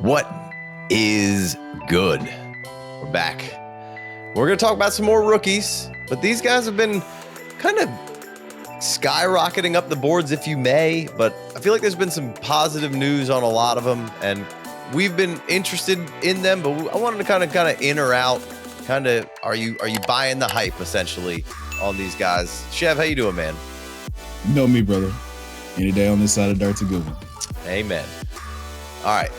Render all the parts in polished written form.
What is good? We're back. We're going to talk about some more rookies, but these guys have been kind of skyrocketing up the boards, if you may, but I feel like there's been some positive news on a lot of them, and we've been interested in them, but I wanted to kind of in or out, are you buying the hype, essentially, on these guys? Chev, how you doing, man? You know me, brother. Any day on this side of dirt's a good one. Amen. All right.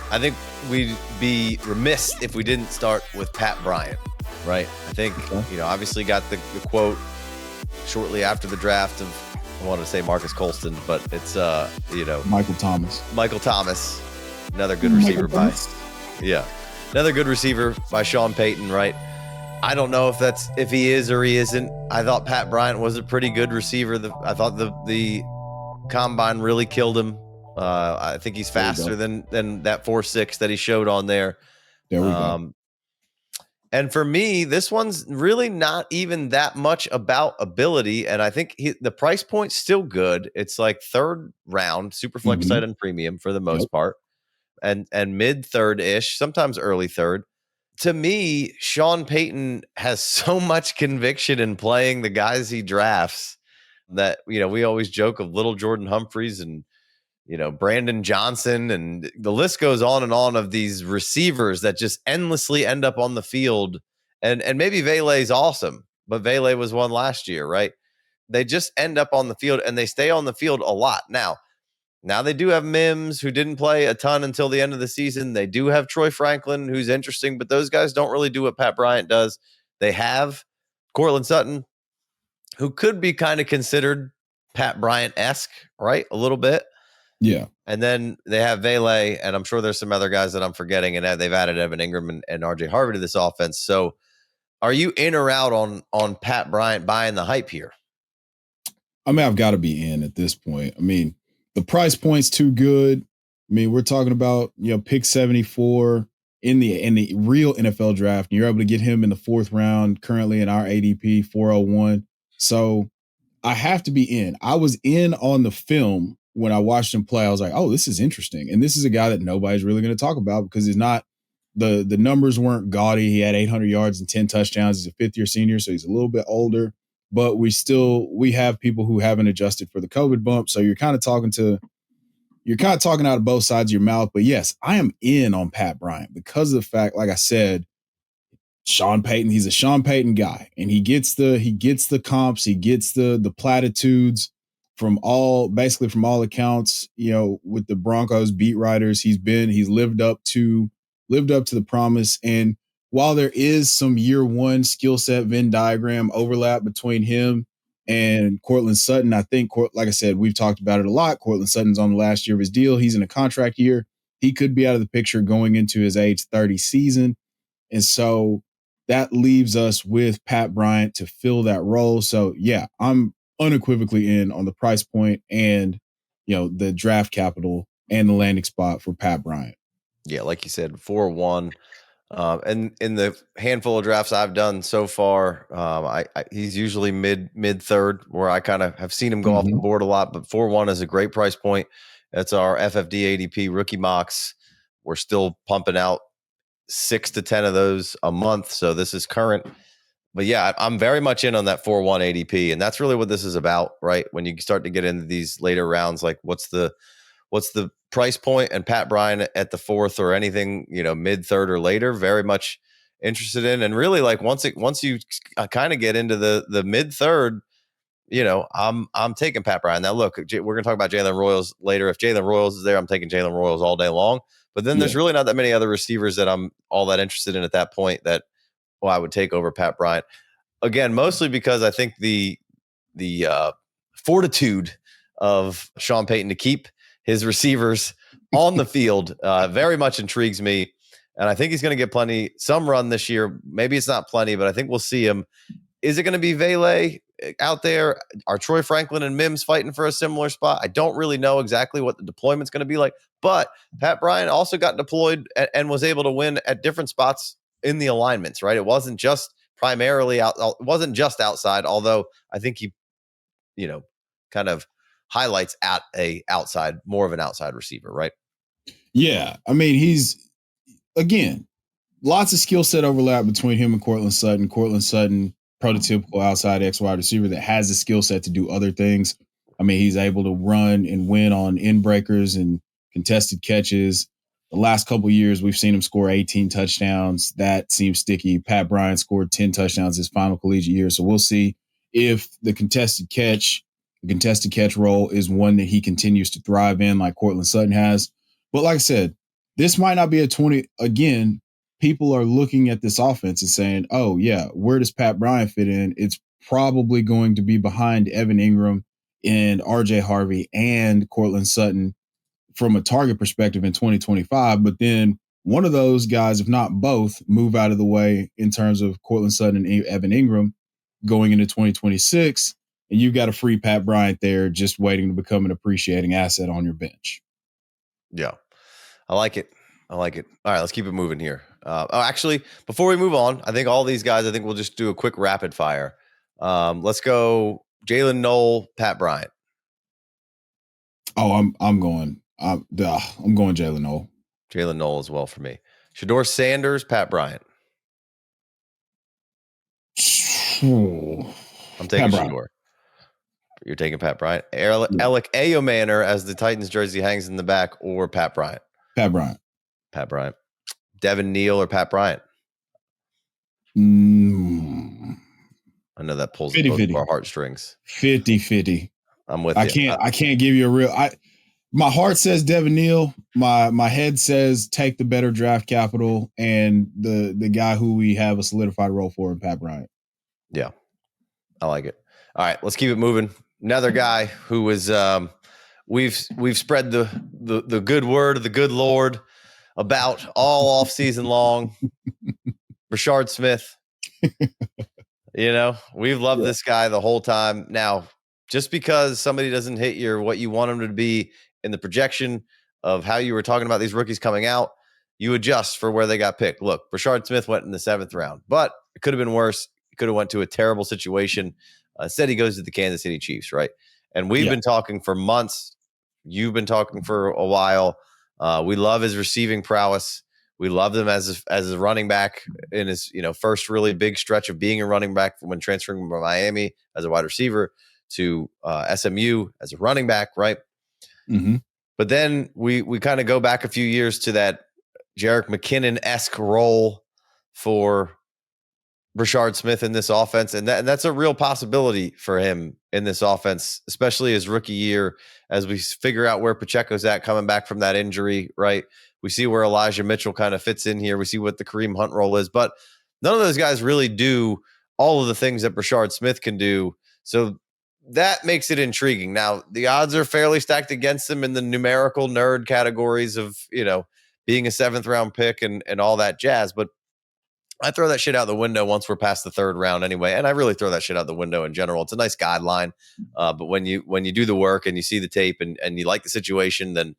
I think we'd be remiss if we didn't start with Pat Bryant, right? I think, obviously got the quote shortly after the draft of, I wanted to say Marcus Colston, but it's, Michael Thomas. Michael Thomas, another good receiver another good receiver by Sean Payton, right? I don't know if he is or he isn't. I thought Pat Bryant was a pretty good receiver. I thought the combine really killed him. I think he's faster than that 4.6 that he showed on there. There we go. And for me, this one's really not even that much about ability. And I think the price point's still good. It's like third round, super flex side and premium for the most part, and mid third ish, sometimes early third. To me, Sean Payton has so much conviction in playing the guys he drafts that, we always joke of little Jordan Humphreys and, Brandon Johnson, and the list goes on and on of these receivers that just endlessly end up on the field. And maybe Vele's awesome, but Vele was one last year, right? They just end up on the field and they stay on the field a lot. Now they do have Mims, who didn't play a ton until the end of the season. They do have Troy Franklin, who's interesting, but those guys don't really do what Pat Bryant does. They have Courtland Sutton, who could be kind of considered Pat Bryant-esque, right? A little bit. Yeah. And then they have Vele, and I'm sure there's some other guys that I'm forgetting, and they've added Evan Ingram and RJ Harvey to this offense. So are you in or out on Pat Bryant buying the hype here? I mean, I've got to be in at this point. I mean, the price point's too good. I mean, we're talking about, pick 74 in the real NFL draft, and you're able to get him in the fourth round, currently in our ADP 401. So I have to be in. I was in on the film when I watched him play. I was like, oh, this is interesting. And this is a guy that nobody's really going to talk about because he's not, the numbers weren't gaudy. He had 800 yards and 10 touchdowns. He's a fifth-year senior, so he's a little bit older. But we have people who haven't adjusted for the COVID bump. So you're kind of talking out of both sides of your mouth. But yes, I am in on Pat Bryant because of the fact, like I said, Sean Payton, he's a Sean Payton guy, and he gets the comps, he gets the platitudes from all accounts, with the Broncos beat writers. He's lived up to the promise. And while there is some year one skill set Venn diagram overlap between him and Courtland Sutton, I think, like I said, we've talked about it a lot. Courtland Sutton's on the last year of his deal. He's in a contract year. He could be out of the picture going into his age 30 season. And so that leaves us with Pat Bryant to fill that role. So yeah, I'm unequivocally in on the price point and, the draft capital and the landing spot for Pat Bryant. Yeah, like you said, 4-1. And in the handful of drafts I've done so far, he's usually mid third, where I kind of have seen him go off the board a lot. But 4-1 is a great price point. That's our FFD ADP rookie mocks. We're still pumping out 6 to 10 of those a month, so this is current. But yeah, I'm very much in on that 4-1 ADP, and that's really what this is about, right? When you start to get into these later rounds, like what's the price point, and Pat Bryant at the fourth or anything, mid third or later, very much interested in. And really, like once you kind of get into the mid third, I'm taking Pat Bryant. Now look, we're gonna talk about Jaylen Royals later. If Jaylen Royals is there, I'm taking Jaylen Royals all day long. But then there's really not that many other receivers that I'm all that interested in at that point that I would take over Pat Bryant. Again, mostly because I think the fortitude of Sean Payton to keep his receivers on the field very much intrigues me. And I think he's going to get some run this year. Maybe it's not plenty, but I think we'll see him. Is it going to be Vele out there? Are Troy Franklin and Mims fighting for a similar spot? I don't really know exactly what the deployment's going to be like, but Pat Bryant also got deployed and was able to win at different spots in the alignments, right? It wasn't just primarily out. It wasn't just outside, although I think he, kind of highlights at more of an outside receiver, right? Yeah. I mean, he's, again, lots of skill set overlap between him and Cortland Sutton. Cortland Sutton, prototypical outside X wide receiver that has the skill set to do other things. I mean, he's able to run and win on end breakers and contested catches. The last couple of years, we've seen him score 18 touchdowns. That seems sticky. Pat Bryant scored 10 touchdowns his final collegiate year. So we'll see if the contested catch role is one that he continues to thrive in like Cortland Sutton has. But like I said, this might not be a 20. Again, people are looking at this offense and saying, oh, yeah, where does Pat Bryant fit in? It's probably going to be behind Evan Ingram and RJ Harvey and Cortland Sutton from a target perspective in 2025. But then one of those guys, if not both, move out of the way in terms of Cortland Sutton and Evan Ingram going into 2026. And you've got a free Pat Bryant there just waiting to become an appreciating asset on your bench. Yeah, I like it. All right, let's keep it moving here. Actually, before we move on, I think all these guys, I think we'll just do a quick rapid fire. Let's go Jalen Noel, Pat Bryant. Oh, I'm going Jalen Noel. Jalen Noel as well for me. Shedeur Sanders, Pat Bryant. I'm taking Shedeur. You're taking Pat Bryant. Alec Ayomanor as the Titans jersey hangs in the back, or Pat Bryant. Pat Bryant. Devin Neal or Pat Bryant. I know that pulls both of our heartstrings. 50-50. I'm with you. I can't give you a real. My heart says Devin Neal. My head says take the better draft capital and the guy who we have a solidified role for in Pat Bryant. Yeah, I like it. All right, let's keep it moving. Another guy who is we've spread the good word of the good Lord about all off season long. Brashard Smith. We've loved this guy the whole time. Now, just because somebody doesn't hit what you want them to be in the projection of how you were talking about these rookies coming out, you adjust for where they got picked. Look, Brashard Smith went in the 7th round, but it could have been worse. He could have went to a terrible situation. Instead, he goes to the Kansas City Chiefs, right? And we've been talking for months. You've been talking for a while. We love his receiving prowess. We loved him as a running back in his first really big stretch of being a running back when transferring from Miami as a wide receiver to SMU as a running back, right? Mm-hmm. But then we kind of go back a few years to that Jerick McKinnon-esque role for Brashard Smith in this offense, and that's a real possibility for him in this offense, especially his rookie year, as we figure out where Pacheco's at coming back from that injury, right? We see where Elijah Mitchell kind of fits in here. We see what the Kareem Hunt role is, but none of those guys really do all of the things that Brashard Smith can do. So that makes it intriguing. Now, the odds are fairly stacked against him in the numerical nerd categories of, being a 7th round pick and all that jazz, but I throw that shit out the window once we're past the 3rd round anyway. And I really throw that shit out the window in general. It's a nice guideline. But when you do the work and you see the tape and you like the situation, then,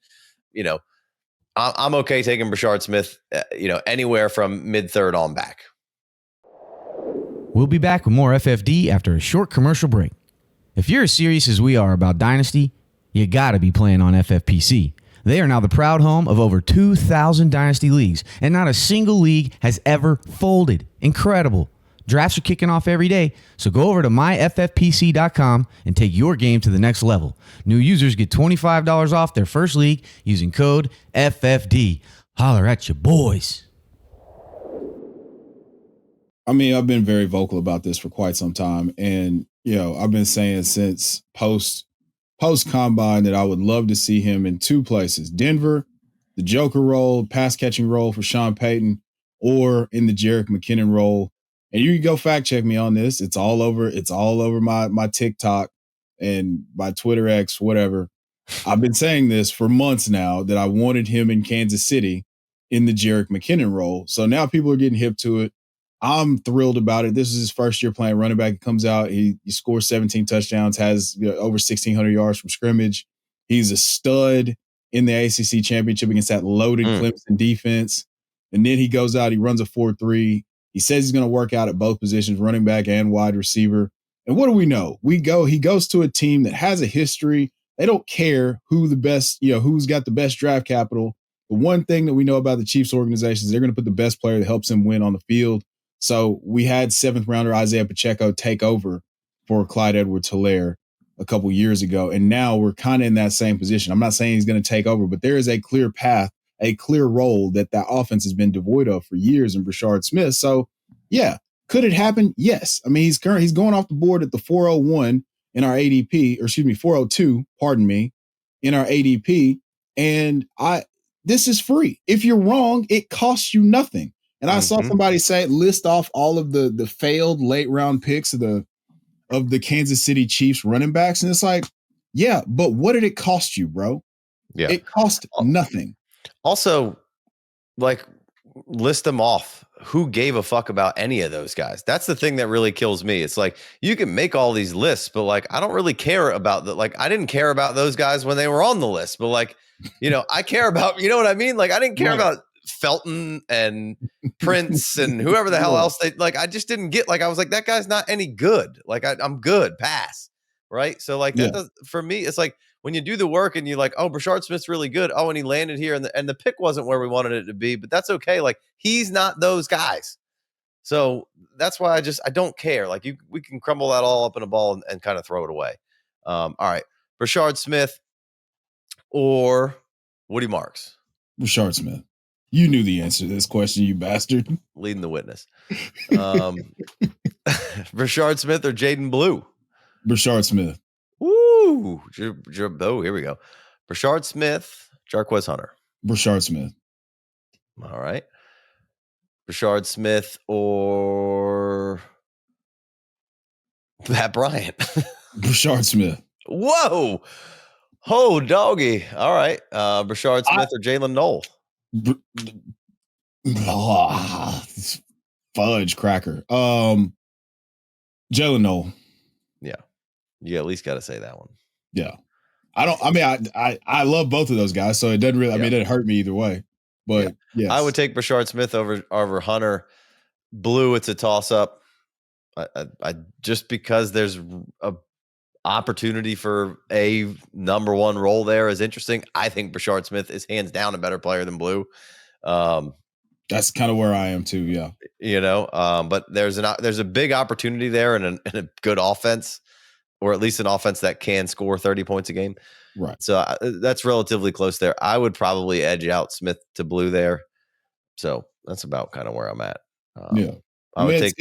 I'm okay taking Brashard Smith, anywhere from mid-3rd on back. We'll be back with more FFD after a short commercial break. If you're as serious as we are about Dynasty, you gotta be playing on FFPC. They are now the proud home of over 2,000 Dynasty leagues, and not a single league has ever folded. Incredible. Drafts are kicking off every day, so go over to myffpc.com and take your game to the next level. New users get $25 off their first league using code FFD. Holler at your boys. I mean, I've been very vocal about this for quite some time, and I've been saying since post combine that I would love to see him in 2 places: Denver, the Joker role, pass catching role for Sean Payton, or in the Jerick McKinnon role. And you can go fact check me on this. It's all over my TikTok and my Twitter X, whatever. I've been saying this for months now that I wanted him in Kansas City in the Jerick McKinnon role. So now people are getting hip to it. I'm thrilled about it. This is his first year playing running back. He comes out, he scores 17 touchdowns, has over 1,600 yards from scrimmage. He's a stud in the ACC championship against that loaded Clemson defense. And then he goes out, he runs a 4.3. He says he's going to work out at both positions, running back and wide receiver. And what do we know? He goes to a team that has a history. They don't care who the best, who's got the best draft capital. the one thing that we know about the Chiefs organization is they're going to put the best player that helps them win on the field. So we had 7th rounder Isaiah Pacheco take over for Clyde Edwards-Helaire a couple years ago. And now we're kind of in that same position. I'm not saying he's going to take over, but there is a clear path, a clear role that offense has been devoid of for years in Brashard Smith. So yeah, could it happen? Yes. I mean, he's going off the board at the 401 in our ADP, or excuse me, 402, pardon me, in our ADP. And this is free. If you're wrong, it costs you nothing. And I saw somebody list off all of the failed late round picks of the Kansas City Chiefs running backs. And it's like, yeah, but what did it cost you, bro? Yeah. It cost nothing. Also, like, list them off. Who gave a fuck about any of those guys? That's the thing that really kills me. It's like, you can make all these lists, but like, I don't really care about that. Like, I didn't care about those guys when they were on the list, but like, I care about, you know what I mean? Like, I didn't care about Felton and Prince and whoever the hell else I just didn't get, like, I was like, that guy's not any good. Like, I'm good, pass. Right. So like for me, it's like when you do the work and you're like, oh, Brashard Smith's really good. Oh, and he landed here and the pick wasn't where we wanted it to be, but that's okay. Like, he's not those guys. So that's why I don't care. Like, we can crumble that all up in a ball and kind of throw it away. All right. Brashard Smith or Woody Marks? Brashard Smith. You knew the answer to this question, you bastard. Leading the witness. Brashard Smith or Jaden Blue? Brashard Smith. Woo! Oh, here we go. Brashard Smith, Jarquez Hunter. Brashard Smith. All right. Brashard Smith or Pat Bryant? Brashard Smith. Whoa! Oh, doggy. All right. Brashard Smith or Jalen Noel? Fudge cracker. Jalen Noel. Yeah. You at least got to say that one. Yeah. I love both of those guys, so it doesn't really, it didn't hurt me either way. But yes. I would take Brashard Smith over Hunter. Blue, it's a toss up. I just because there's a opportunity for a number one role there is interesting. I think Brashard Smith is hands down a better player than Blue. That's kind of where I am too. Yeah. But there's a big opportunity there and a good offense, or at least an offense that can score 30 points a game. Right. So that's relatively close there. I would probably edge out Smith to Blue there. So that's about kind of where I'm at. I would take.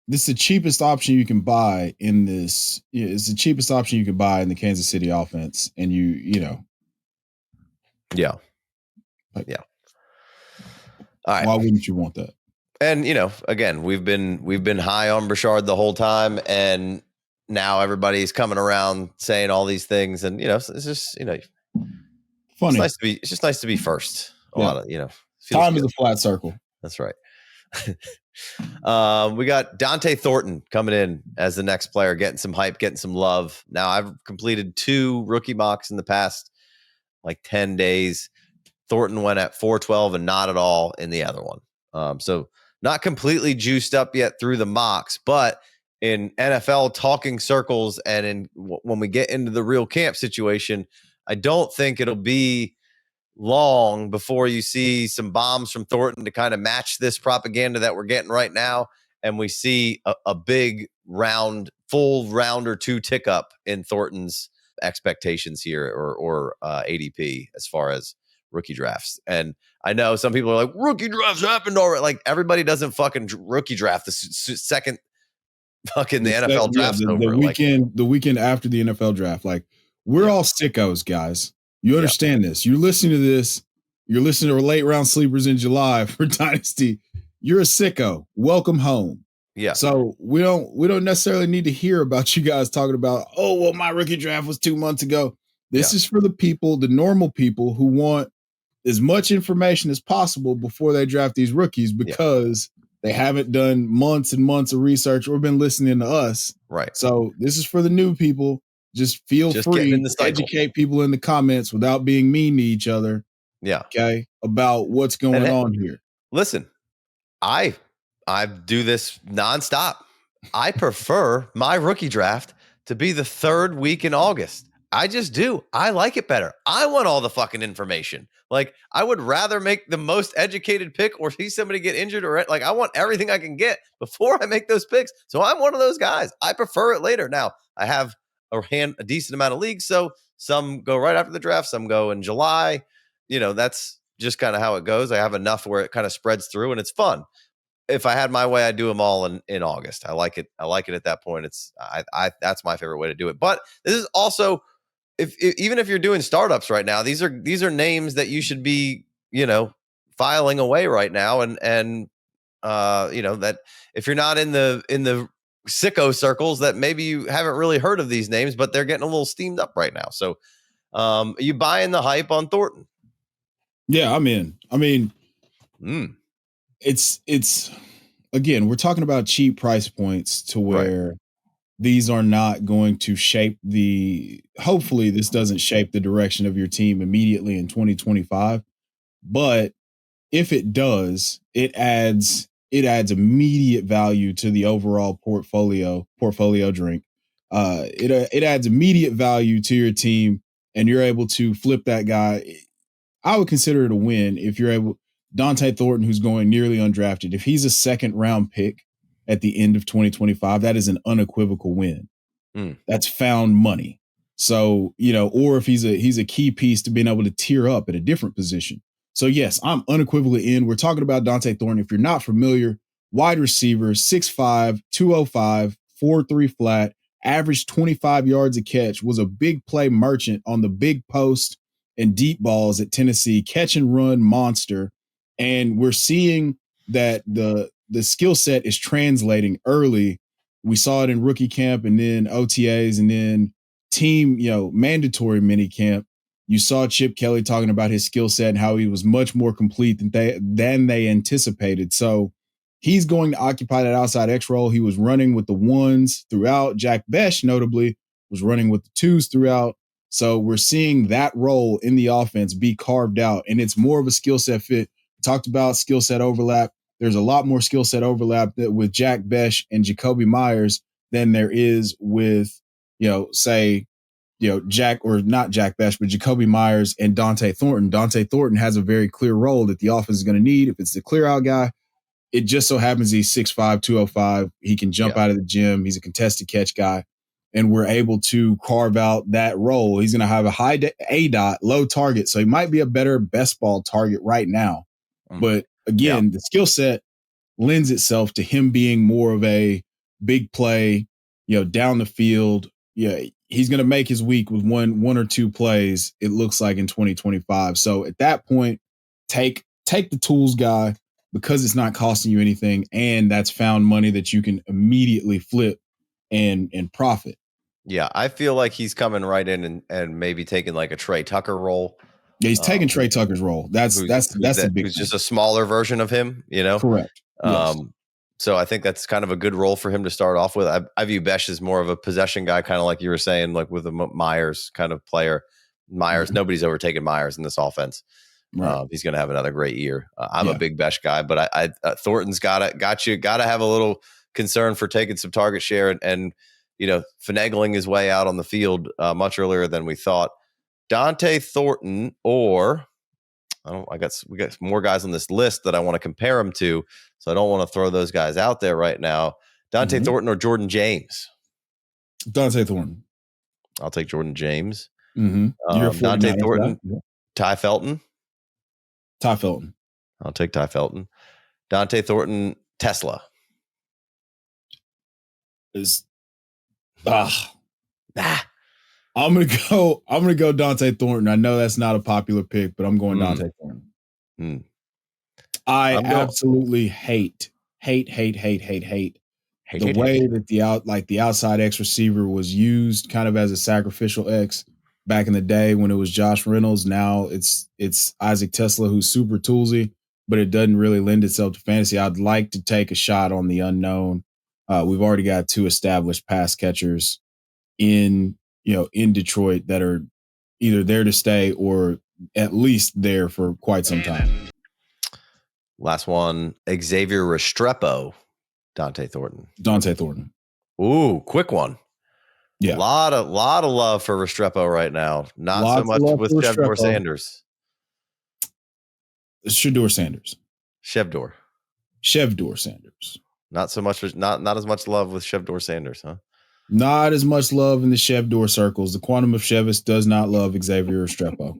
This is the cheapest option you can buy in this. It's the cheapest option you can buy in the Kansas City offense. And Yeah. All right. Why wouldn't you want that? And again, we've been high on Brashard the whole time, and now everybody's coming around saying all these things, and it's just funny. It's just nice to be first. A lot of time is a flat circle. That's right. We got Dante Thornton coming in as the next player, getting some hype, getting some love. Now I've completed 2 rookie mocks in the past 10 days. Thornton went at 412 and not at all in the other one. So not completely juiced up yet through the mocks, but in NFL talking circles and when we get into the real camp situation, I don't think it'll be long before you see some bombs from Thornton to kind of match this propaganda that we're getting right now. And we see a big full round or 2 tick up in Thornton's expectations here or ADP as far as rookie drafts. And I know some people are like, rookie drafts happened already. Like, everybody doesn't fucking rookie draft the second fucking the NFL draft over. The weekend after the NFL draft. Like, we're all sickos, guys. You understand this. You're listening to this. You're listening to late round sleepers in July for Dynasty. You're a sicko. Welcome home. Yeah. So we don't necessarily need to hear about you guys talking about, oh, well, my rookie draft was 2 months ago. This is for the people, the normal people who want as much information as possible before they draft these rookies because they haven't done months and months of research or been listening to us. Right. So this is for the new people. Just feel free to educate people in the comments without being mean to each other. Yeah. Okay. About what's going on here. Listen, I do this nonstop. I prefer my rookie draft to be the 3rd week in August. I just do. I like it better. I want all the fucking information. Like, I would rather make the most educated pick or see somebody get injured or like, I want everything I can get before I make those picks. So I'm one of those guys. I prefer it later. Now, I have a decent amount of leagues. So some go right after the draft, some go in July. That's just kind of how it goes. I have enough where it kind of spreads through and it's fun. If I had my way, I'd do them all in August. I like it. I like it at that point. It's that's my favorite way to do it. But this is also, even if you're doing startups right now, these are names that you should be, filing away right now. And that if you're not in the sicko circles, that maybe you haven't really heard of these names, but they're getting a little steamed up right now. So are you buying the hype on Thornton? Yeah, I'm in. I mean, it's again, we're talking about cheap price points to where these are not going to shape hopefully this doesn't shape the direction of your team immediately in 2025. But if it does, it adds immediate value to the overall portfolio drink. It adds immediate value to your team, and you're able to flip that guy. I would consider it a win if you're able. Dante Thornton, who's going nearly undrafted, if he's a second round pick at the end of 2025, that is an unequivocal win. That's found money. So, or if he's a key piece to being able to tier up at a different position. So yes, I'm unequivocally in. We're talking about Dante Thornton. If you're not familiar, wide receiver, 6'5", 205, 4.3 flat, averaged 25 yards a catch, was a big play merchant on the big post and deep balls at Tennessee, catch and run monster. And we're seeing that the skill set is translating early. We saw it in rookie camp and then OTAs and then team, mandatory mini camp. You saw Chip Kelly talking about his skill set and how he was much more complete than they anticipated. So he's going to occupy that outside X role. He was running with the ones throughout. Jack Besh, notably, was running with the twos throughout. So we're seeing that role in the offense be carved out, and it's more of a skill set fit. We talked about skill set overlap. There's a lot more skill set overlap with Jack Besh and Jacoby Myers than there is with, Jack, or not Jack Besh, but Jacoby Myers and Dante Thornton. Dante Thornton has a very clear role that the offense is going to need. If it's the clear out guy, it just so happens he's 6'5", 205. He can jump out of the gym. He's a contested catch guy. And we're able to carve out that role. He's going to have a high ADOT, low target. So he might be a better best ball target right now. But again, the skill set lends itself to him being more of a big play, down the field. Yeah, he's going to make his week with one or two plays, it looks like, in 2025. So at that point, take the tools guy, because it's not costing you anything, and that's found money that you can immediately flip and profit. Yeah, I feel like he's coming right in and maybe taking like a Trey Tucker role. Yeah, he's taking Trey Tucker's role. That's the big. Who's just a smaller version of him, Correct. Yes. So I think that's kind of a good role for him to start off with. I view Besh as more of a possession guy, kind of like you were saying, like with a Myers kind of player. Myers, nobody's overtaken Myers in this offense. Right. He's going to have another great year. I'm a big Besh guy, but I Thornton's got to have a little concern for taking some target share and finagling his way out on the field much earlier than we thought. Dante Thornton, or we got more guys on this list that I want to compare him to, so I don't want to throw those guys out there right now. Dante Thornton or Jordan James? Dante Thornton. I'll take Jordan James. Dante Thornton, Ty Felton. Ty Felton. I'll take Ty Felton. Dante Thornton, Tesla. I'm gonna go Dante Thornton. I know that's not a popular pick, but I'm going Dante Thornton. I absolutely hate the way that the outside X receiver was used kind of as a sacrificial X back in the day when it was Josh Reynolds. Now it's Isaac Tesla, who's super toolsy, but it doesn't really lend itself to fantasy. I'd like to take a shot on the unknown. We've already got two established pass catchers in Detroit that are either there to stay or at least there for quite some time. Last one, Xavier Restrepo, Dante Thornton. Dante Thornton. Ooh, quick one. Yeah. Lot of love for Restrepo right now. Not so much with Shevdor Sanders. Shedeur Sanders. Shevdor Sanders. Not so much. Not as much love with Shevdor Sanders, huh? Not as much love in the Shevdor circles. The Quantum of Chevis does not love Xavier Restrepo.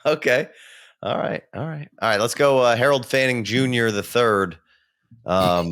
Okay. All right. Let's go. Harold Fannin Jr. the third. Well,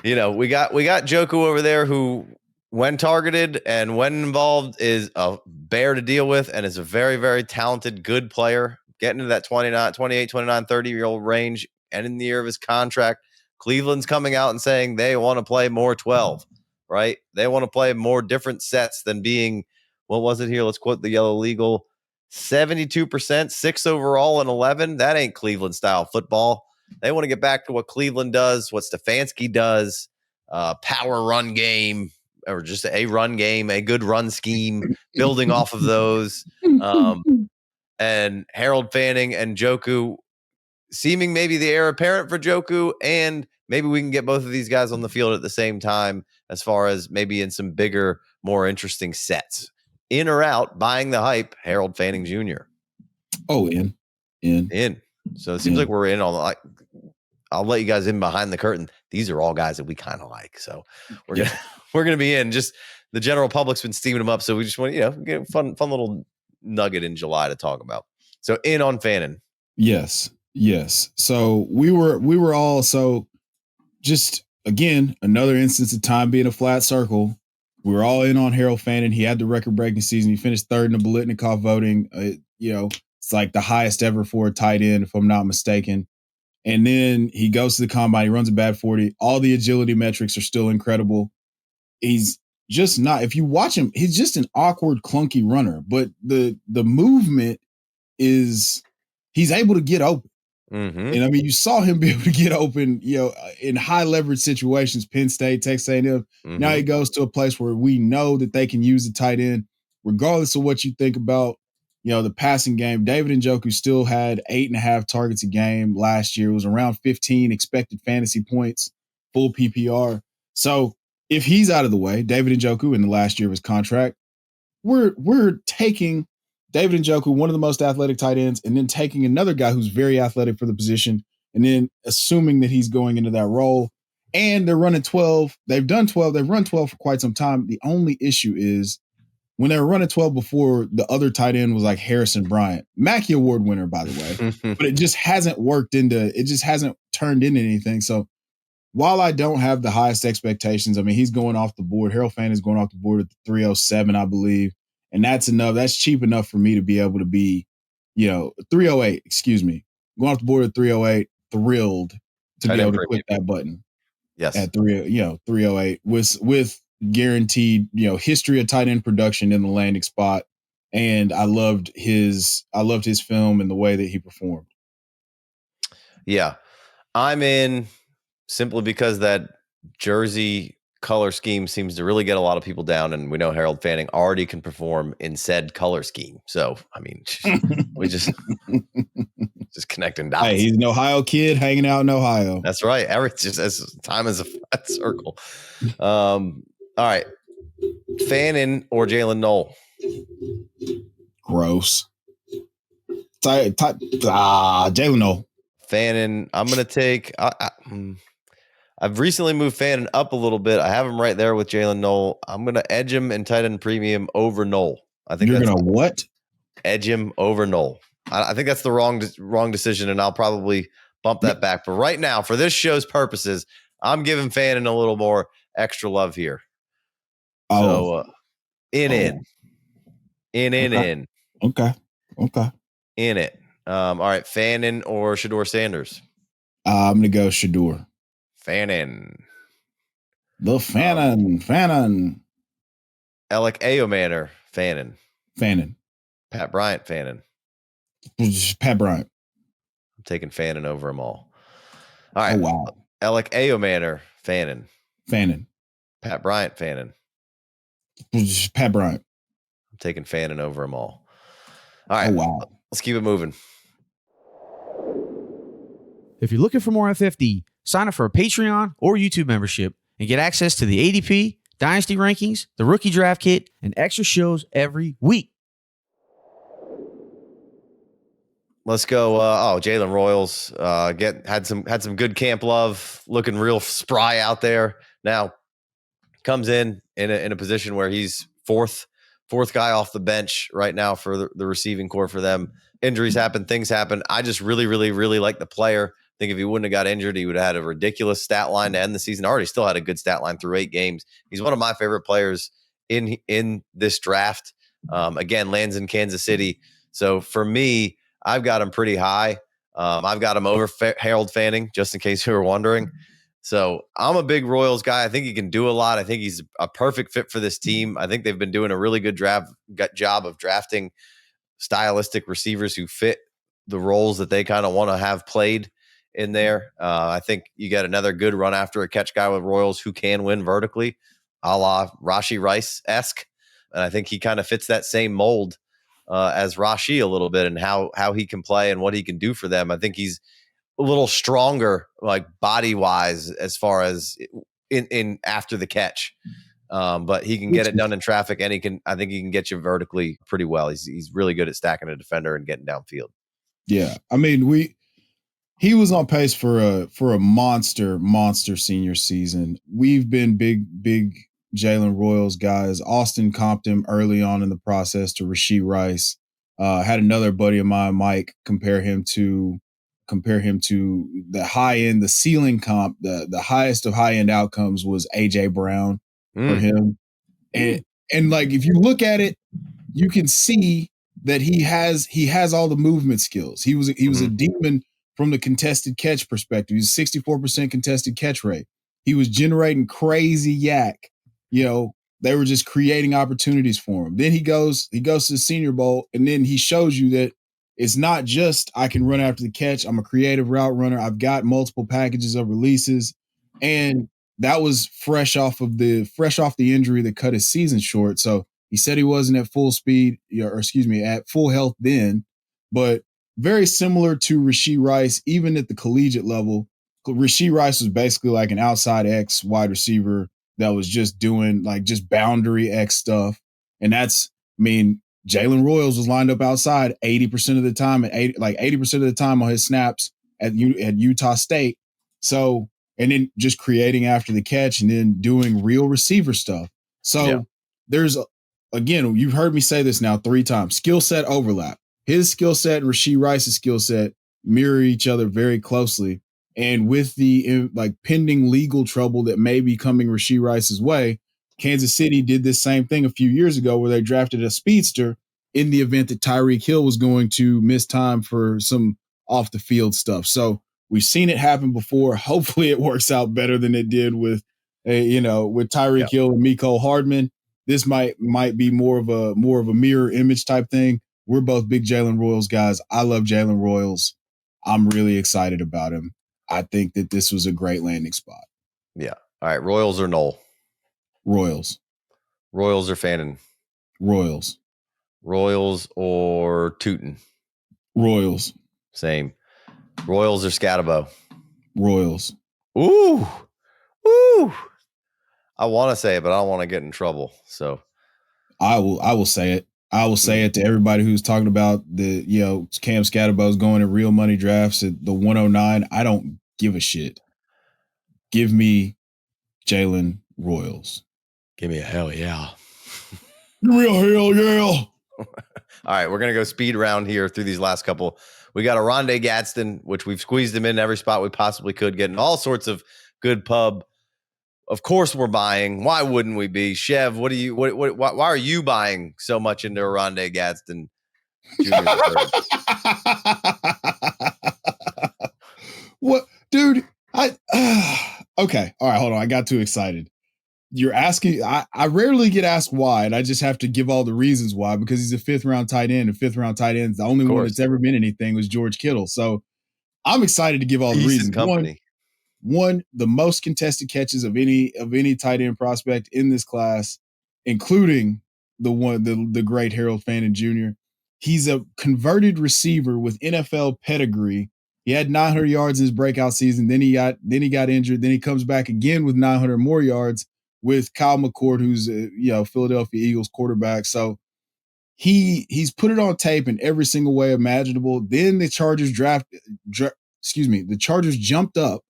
we got Joku over there who, when targeted and when involved, is a bear to deal with and is a very, very talented, good player. Getting into that 28, 29, 30-year-old range, and in the year of his contract, Cleveland's coming out and saying they want to play more 12, right? They want to play more different sets than being, what was it here? Let's quote the Yellow Legal, 72%, 6 overall and 11. That ain't Cleveland style football. They want to get back to what Cleveland does, what Stefanski does, power run game, or just a run game, a good run scheme, building off of those. And Harold Fannin and Joku seeming maybe the heir apparent for Joku, and maybe we can get both of these guys on the field at the same time as far as maybe in some bigger, more interesting sets. In or out, buying the hype, Harold Fannin Jr. Oh, in. So it seems like we're in on I'll let you guys in behind the curtain. These are all guys that we kind of like. So we're gonna be in. Just the general public's been steaming them up. So we just want get a fun little nugget in July to talk about. So in on Fannin. Yes. So we were all, so just again, another instance of time being a flat circle. We were all in on Harold Fannin. He had the record-breaking season. He finished third in the Biletnikoff voting. It's like the highest ever for a tight end, if I'm not mistaken. And then he goes to the combine. He runs a bad 40. All the agility metrics are still incredible. He's just not, if you watch him, he's just an awkward, clunky runner. But the movement is, he's able to get open. Mm-hmm. And I mean, you saw him be able to get open, in high leverage situations, Penn State, Texas A&M. Mm-hmm. Now he goes to a place where we know that they can use the tight end, regardless of what you think about, the passing game. David Njoku still had 8.5 targets a game last year. It was around 15 expected fantasy points, full PPR. So if he's out of the way, David Njoku in the last year of his contract, we're taking David Njoku, one of the most athletic tight ends, and then taking another guy who's very athletic for the position, and then assuming that he's going into that role. And they're running 12. They've done 12. They've run 12 for quite some time. The only issue is when they were running 12 before, the other tight end was like Harrison Bryant, Mackey Award winner, by the way, but it just hasn't turned into anything. So while I don't have the highest expectations, I mean, he's going off the board. Harold Fannin is going off the board at 307, I believe. And that's enough. That's cheap enough for me to be able to be, 308, excuse me. Going off the board at 308, thrilled to be able to click that button. Yes. At 308 with guaranteed, history of tight end production in the landing spot. And I loved his film and the way that he performed. Yeah. I'm in simply because that jersey color scheme seems to really get a lot of people down, and we know Harold Fannin already can perform in said color scheme. So, I mean, we just connecting dots. Hey, he's an Ohio kid hanging out in Ohio. That's right. Just as time is a flat circle. All right, Fannin or Jalen Royals? Gross. Jalen Royals. Fannin. I'm gonna take. I've recently moved Fannin up a little bit. I have him right there with Jalen Royals. I'm going to edge him in tight end premium over Royals. I think you're going to what? Edge him over Royals. I think that's the wrong decision, and I'll probably bump that back. But right now, for this show's purposes, I'm giving Fannin a little more extra love here. So, in. Okay. In it. All right, Fannin or Shedeur Sanders? I'm going to go Shedeur. Fannin. The Fannin. Alec Ayomanor, Fannin. Pat Bryant, Fannin. Pat Bryant. I'm taking Fannin over them all. All right. Oh, wow. Alec Ayomanor, Fannin. Pat Bryant, Fannin. Pat Bryant. I'm taking Fannin over them all. All right. Oh, wow. Let's keep it moving. If you're looking for more FFD, Sign up for a Patreon or YouTube membership and get access to the ADP, Dynasty rankings, the rookie draft kit, and extra shows every week. Let's go. Jalen Royals had some good camp love, looking real spry out there. Now comes in a position where he's fourth guy off the bench right now for the receiving core for them. Injuries happen, things happen. I just really, really, really like the player. I think if he wouldn't have got injured, he would have had a ridiculous stat line to end the season. Already still had a good stat line through 8 games. He's one of my favorite players in this draft. Again, lands in Kansas City. So for me, I've got him pretty high. I've got him over Harold Fanning, just in case you were wondering. So I'm a big Royals guy. I think he can do a lot. I think he's a perfect fit for this team. I think they've been doing a really good job of drafting stylistic receivers who fit the roles that they kind of want to have played in there. I think you get another good run after a catch guy with Royals who can win vertically, a la Rashee Rice-esque. And I think he kind of fits that same mold as Rashee a little bit, and how he can play and what he can do for them. I think he's a little stronger, like body wise, as far as in after the catch. But he can get it done in traffic, and I think he can get you vertically pretty well. He's really good at stacking a defender and getting downfield. Yeah. I mean, he was on pace for a monster senior season. We've been big Jalen Royals guys. Austin comped him early on in the process to Rashee Rice. Had another buddy of mine, Mike, compare him to the high end, the ceiling comp, the highest of high end outcomes was AJ Brown for him. And like, if you look at it, you can see that he has all the movement skills. He was a demon from the contested catch perspective. He's 64% contested catch rate. He was generating crazy yak. They were just creating opportunities for him. Then he goes to the Senior Bowl, and then he shows you that it's not just I can run after the catch. I'm a creative route runner. I've got multiple packages of releases, and that was fresh off the injury that cut his season short. So he said he wasn't at full speed, at full health then, but very similar to Rashee Rice, even at the collegiate level. Rashee Rice was basically like an outside X wide receiver that was just doing like just boundary X stuff. And Jalen Royals was lined up outside 80% of the time, 80% of the time on his snaps at Utah State. So, and then just creating after the catch and then doing real receiver stuff. So there's, again, you've heard me say this now 3 times, skill set overlap. His skill set and Rashee Rice's skill set mirror each other very closely. And with the pending legal trouble that may be coming Rashee Rice's way, Kansas City did this same thing a few years ago where they drafted a speedster in the event that Tyreek Hill was going to miss time for some off the field stuff. So we've seen it happen before. Hopefully it works out better than it did with Tyreek Hill and Mecole Hardman. This might be more of a mirror image type thing. We're both big Jalen Royals guys. I love Jalen Royals. I'm really excited about him. I think that this was a great landing spot. Yeah. All right. Royals or Knoll? Royals. Royals or Fannin? Royals. Royals or Tootin? Royals. Same. Royals or Scatabo? Royals. Ooh. I want to say it, but I don't want to get in trouble. So I will say it. I will say it to everybody who's talking about the, Cam Scatabo's going to real money drafts at the 109. I don't give a shit. Give me Jalen Royals. Give me a hell yeah. Give me a hell yeah. All right, we're going to go speed round here through these last couple. We got Oronde Gadsden, which we've squeezed him in every spot we possibly could, getting all sorts of good pub. Of course we're buying. Why wouldn't we be? Chev, why are you buying so much into Orande Gadsden Jr.? What, dude? Okay. All right, hold on. I got too excited. You're asking, I rarely get asked why, and I just have to give all the reasons why, because he's a 5th round tight end, and 5th round tight ends, the only one that's ever been anything was George Kittle. So I'm excited to give all the reasons. One, the most contested catches of any tight end prospect in this class, including the great Harold Fannin Jr. He's a converted receiver with NFL pedigree. He had 900 yards in his breakout season. Then he got injured. Then he comes back again with 900 more yards with Kyle McCord, who's Philadelphia Eagles quarterback. So he's put it on tape in every single way imaginable. Then the Chargers the Chargers jumped up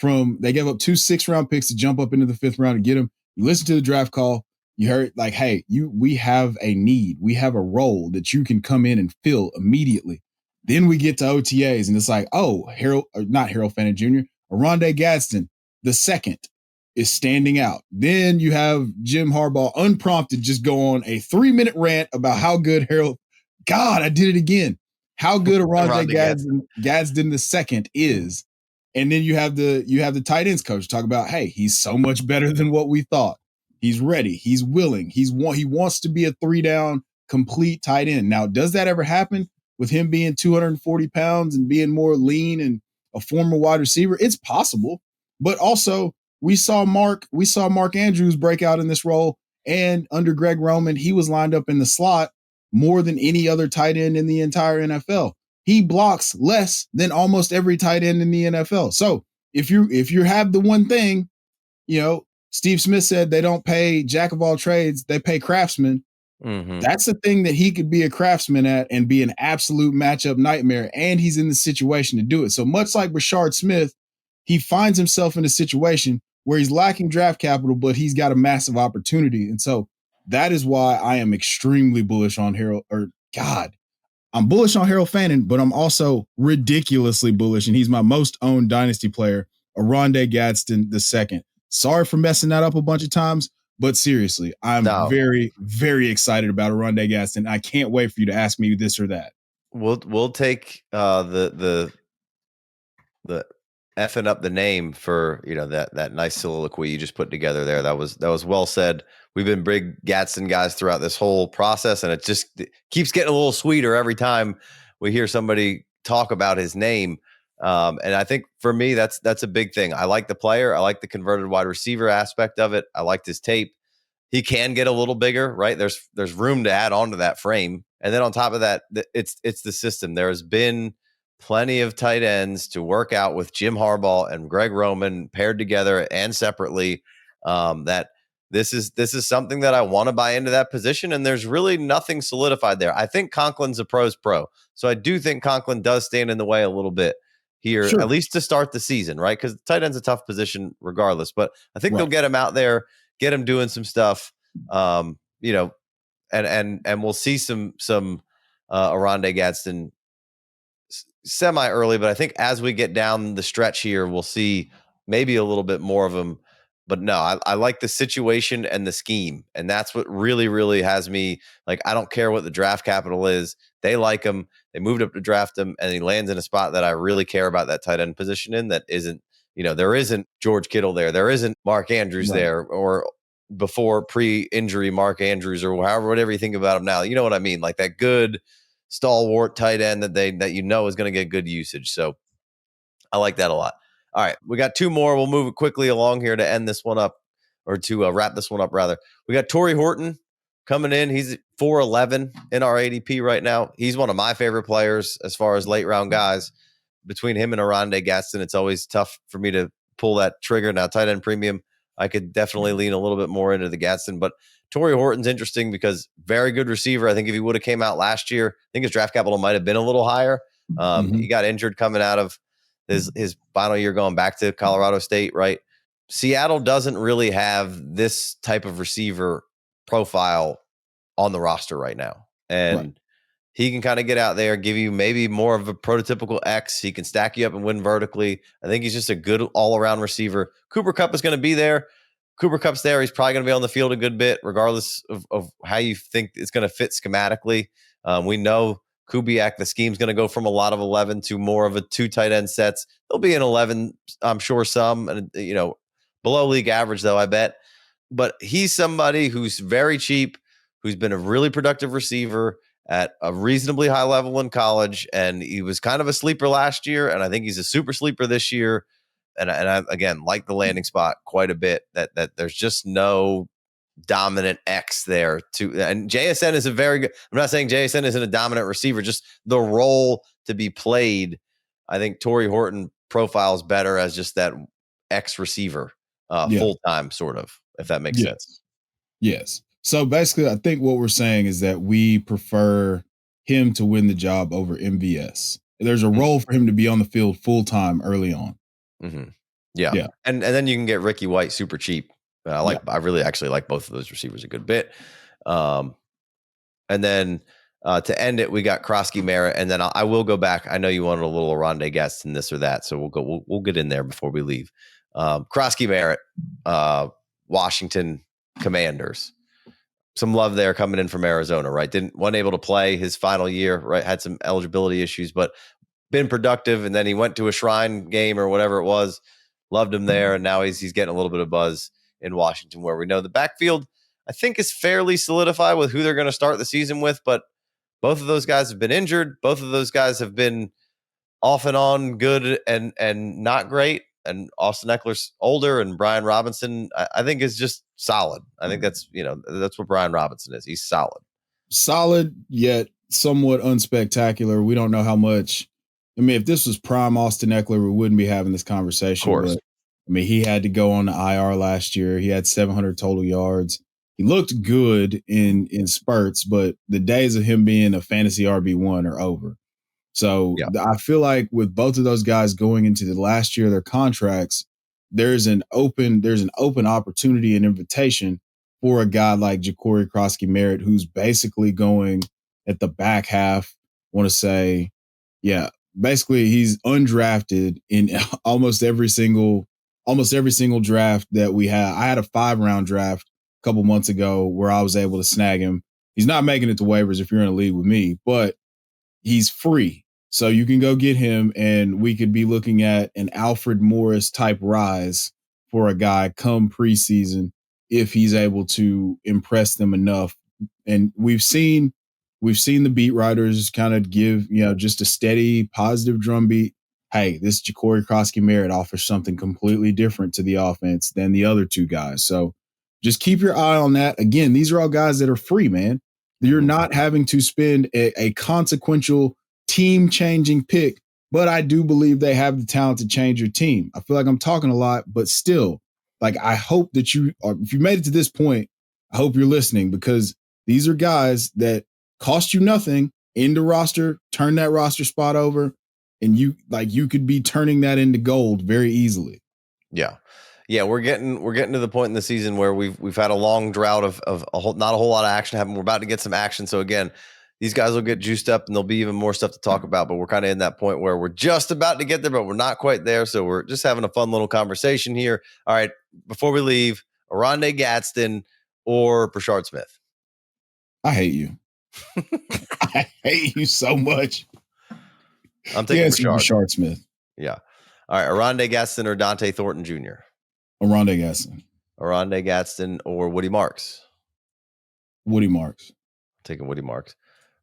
they gave up 2 6-round picks to jump up into the 5th round to get him. You listen to the draft call, you heard like, hey, we have a need. We have a role that you can come in and fill immediately. Then we get to OTAs and it's like, oh, not Harold Fannin Jr., Oronde Gadsden II is standing out. Then you have Jim Harbaugh unprompted just go on a 3-minute rant about how good I did it again. How good Oronde Gadsden II is. And then you have the tight ends coach talk about, hey, he's so much better than what we thought. He's ready. He's willing. He wants to be a 3-down complete tight end. Now, does that ever happen with him being 240 pounds and being more lean and a former wide receiver? It's possible. But also, we saw Mark Andrews break out in this role. And under Greg Roman, he was lined up in the slot more than any other tight end in the entire NFL. He blocks less than almost every tight end in the NFL. So if you have the one thing, Steve Smith said they don't pay jack of all trades, they pay craftsmen. Mm-hmm. That's a thing that he could be a craftsman at and be an absolute matchup nightmare. And he's in the situation to do it. So much like Brashard Smith, he finds himself in a situation where he's lacking draft capital, but he's got a massive opportunity. And so that is why I am extremely bullish on I'm bullish on Harold Fannin, but I'm also ridiculously bullish, and he's my most owned dynasty player, Oronde Gadsden II. Sorry for messing that up a bunch of times, but seriously, I'm very, very excited about Oronde Gadsden. I can't wait for you to ask me this or that. We'll take the effing up the name for that nice soliloquy you just put together there. That was well said. We've been big Gadsden guys throughout this whole process, and it keeps getting a little sweeter every time we hear somebody talk about his name. And I think for me, that's a big thing. I like the player. I like the converted wide receiver aspect of it. I liked his tape. He can get a little bigger, right? There's room to add on to that frame. And then on top of that, it's the system. There has been plenty of tight ends to work out with Jim Harbaugh and Greg Roman paired together and separately. That this is something that I want to buy into that position, and there's really nothing solidified there. I think Conklin's a pro's pro, so I do think Conklin does stand in the way a little bit here, sure, at least to start the season, right? Because tight end's a tough position regardless, but I think they'll get him out there, get him doing some stuff, and we'll see some Oronde Gadsden semi early, but I think as we get down the stretch here, we'll see maybe a little bit more of him. But no, I like the situation and the scheme, and that's what really, really has me like. I don't care what the draft capital is; they like him. They moved up to draft him, and he lands in a spot that I really care about that tight end position in. That isn't, there isn't George Kittle there isn't Mark Andrews there, or before pre-injury Mark Andrews, or whatever you think about him now. You know what I mean? Like that good stalwart tight end that is going to get good usage. So I like that a lot. All right, we got 2 more. We'll move quickly along here to end this one up, or to wrap this one up, rather. We got Tory Horton coming in. He's 4'11" in our ADP right now. He's one of my favorite players as far as late round guys. Between him and Oronde Gadsden, it's always tough for me to pull that trigger. Now, tight end premium, I could definitely lean a little bit more into the Gadsden, but Tory Horton's interesting because very good receiver. I think if he would have came out last year, I think his draft capital might have been a little higher. He got injured coming out of his final year going back to Colorado State, right? Seattle doesn't really have this type of receiver profile on the roster right now. And he can kind of get out there, give you maybe more of a prototypical X. He can stack you up and win vertically. I think he's just a good all-around receiver. Cooper Kupp is going to be there. Cooper Kupp's there. He's probably going to be on the field a good bit, regardless of how you think it's going to fit schematically. We know Kubiak, the scheme's going to go from a lot of 11 to more of a 2 tight end sets. There'll be an 11, I'm sure some, and below league average though, I bet. But he's somebody who's very cheap, who's been a really productive receiver at a reasonably high level in college, and he was kind of a sleeper last year, and I think he's a super sleeper this year. And I again like the landing spot quite a bit. That there's just no dominant X there and JSN is a very good. I'm not saying JSN isn't a dominant receiver, just the role to be played, I think Tory Horton profiles better as just that X receiver, full time sort of, if that makes sense. Yes. So basically, I think what we're saying is that we prefer him to win the job over MVS. There's a role for him to be on the field full time early on. Yeah. And then you can get Ricky White super cheap. I really actually like both of those receivers a good bit. And then to end it, we got Croskey-Merritt, and then I will go back. I know you wanted a little Oronde Gadsden this or that, so we'll get in there before we leave. Croskey-Merritt, Washington Commanders. Some love there coming in from Arizona, right? Wasn't able to play his final year, right? Had some eligibility issues, but been productive. And then he went to a Shrine game or whatever it was. Loved him there, and now he's getting a little bit of buzz in Washington, where we know the backfield, I think, is fairly solidified with who they're going to start the season with. But both of those guys have been injured. Both of those guys have been off and on good and not great. And Austin Eckler's older, and Brian Robinson, I think, is just solid. I think that's what Brian Robinson is. He's solid, yet somewhat unspectacular. We don't know how much. I mean, if this was prime Austin Eckler, we wouldn't be having this conversation. Of course. But, I mean, he had to go on the IR last year. He had 700 total yards. He looked good in spurts, but the days of him being a fantasy RB1 are over. So I feel like with both of those guys going into the last year of their contracts, there's an open opportunity and invitation for a guy like Jacory Croskey-Merritt, who's basically going at the back half. Want to say, basically he's undrafted in almost every single draft that we have. I had a 5-round draft a couple months ago where I was able to snag him. He's not making it to waivers if you're in a league with me, but he's free. So you can go get him, and we could be looking at an Alfred Morris type rise for a guy come preseason if he's able to impress them enough. And we've seen the beat writers kind of give, just a steady positive drumbeat. Hey, this Jacory Croskey-Merritt offers something completely different to the offense than the other two guys. So just keep your eye on that. Again, these are all guys that are free, man. You're not having to spend a consequential team-changing pick, but I do believe they have the talent to change your team. I feel like I'm talking a lot, but still, like, I hope that if you made it to this point, I hope you're listening, because these are guys that cost you nothing in the roster, turn that roster spot over, and you could be turning that into gold very easily. Yeah, we're getting to the point in the season where we've had a long drought of not a whole lot of action happen. We're about to get some action. So again, these guys will get juiced up, and there'll be even more stuff to talk about. But we're kind of in that point where we're just about to get there, but we're not quite there. So we're just having a fun little conversation here. All right, before we leave, Oronde Gadsden or Brashard Smith? I hate you. I hate you so much. I'm taking Brashard Smith. Yeah. All right, Oronde Gadsden or Dante Thornton Jr.? Oronde Gadsden. Oronde Gadsden or Woody Marks? Woody Marks. Taking Woody Marks.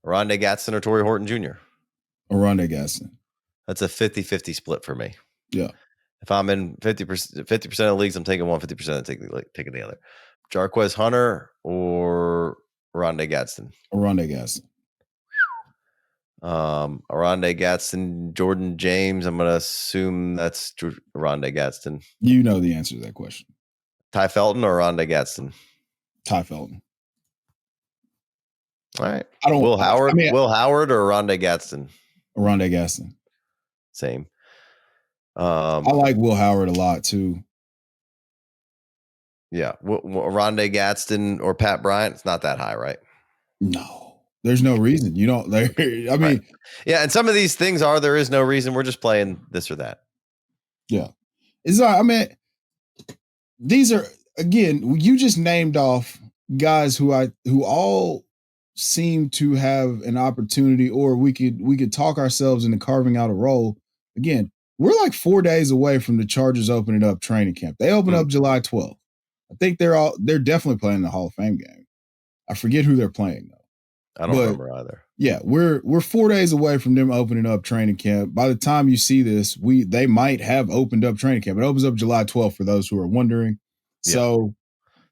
Oronde Gadsden or Tory Horton Jr.? Oronde Gadsden. That's a 50-50 split for me. Yeah. If I'm in 50% of leagues, I'm taking one, 50% taking the other. Jarquez Hunter or Oronde Gadsden? Oronde Gadsden. Oronde Gadsden, Jordan James. I'm going to assume that's Oronde Gadsden. You know the answer to that question. Ty Felton or Oronde Gadsden? Ty Felton. All right. Will Howard or Oronde Gadsden? Oronde Gadsden. Same. I like Will Howard a lot too. Yeah. Oronde Gadsden or Pat Bryant? It's not that high, right? No. There's no reason. You don't. I mean, right. Yeah, and some of these things there is no reason. We're just playing this or that. Yeah. I mean, these are, again, you just named off guys who all seem to have an opportunity, or we could talk ourselves into carving out a role. Again, we're like 4 days away from the Chargers opening up training camp. They open up July 12th. I think they're definitely playing the Hall of Fame game. I forget who they're playing though. I don't remember either. Yeah, we're 4 days away from them opening up training camp. By the time you see this, they might have opened up training camp. It opens up July 12th for those who are wondering. Yeah. So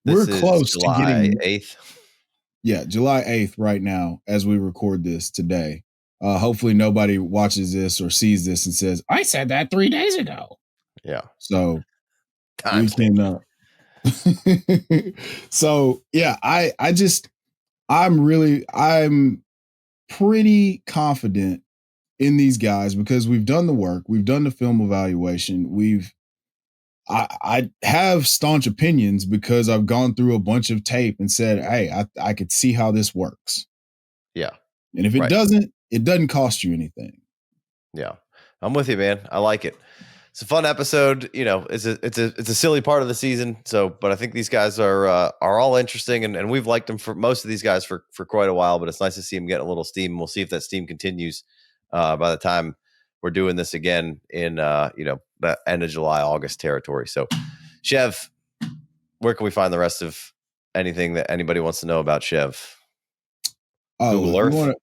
we're close to getting 8th. Yeah, July 8th right now as we record this today. Hopefully nobody watches this or sees this and says, I said that 3 days ago. Yeah. So we can so yeah, I'm pretty confident in these guys because we've done the work, we've done the film evaluation, I have staunch opinions because I've gone through a bunch of tape and said, hey, I could see how this works. Yeah. And if it doesn't, it doesn't cost you anything. Yeah. I'm with you, man. I like it. It's a fun episode. You know, it's a silly part of the season. So, but I think these guys are all interesting, and we've liked them for most of these guys for quite a while. But it's nice to see them getting a little steam. We'll see if that steam continues by the time we're doing this again in the end of July, August territory. So, Chev, where can we find the rest of anything that anybody wants to know about Chev? Google Earth.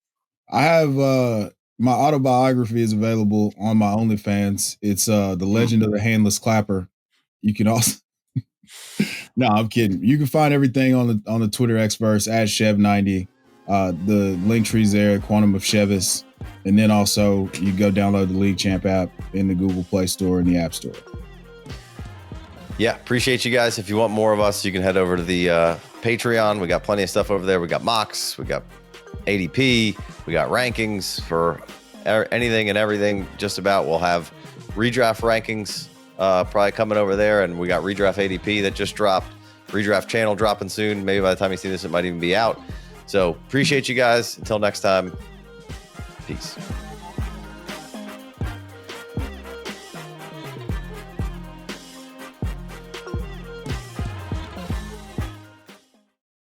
I have my autobiography is available on my OnlyFans. It's The Legend of the Handless Clapper. You can also No, I'm kidding. You can find everything on the Twitter Xverse at Chev90. The link tree's there, Quantum of Chevis. And then also you go download the League Champ app in the Google Play Store and the App Store. Yeah, appreciate you guys. If you want more of us, you can head over to the Patreon. We got plenty of stuff over there. We got mocks, we got ADP, we got rankings for anything and everything. Just about. We'll have redraft rankings probably coming over there, and we got redraft ADP that just dropped. Redraft channel dropping soon. Maybe by the time you see this, it might even be out. So appreciate you guys. Until next time, peace.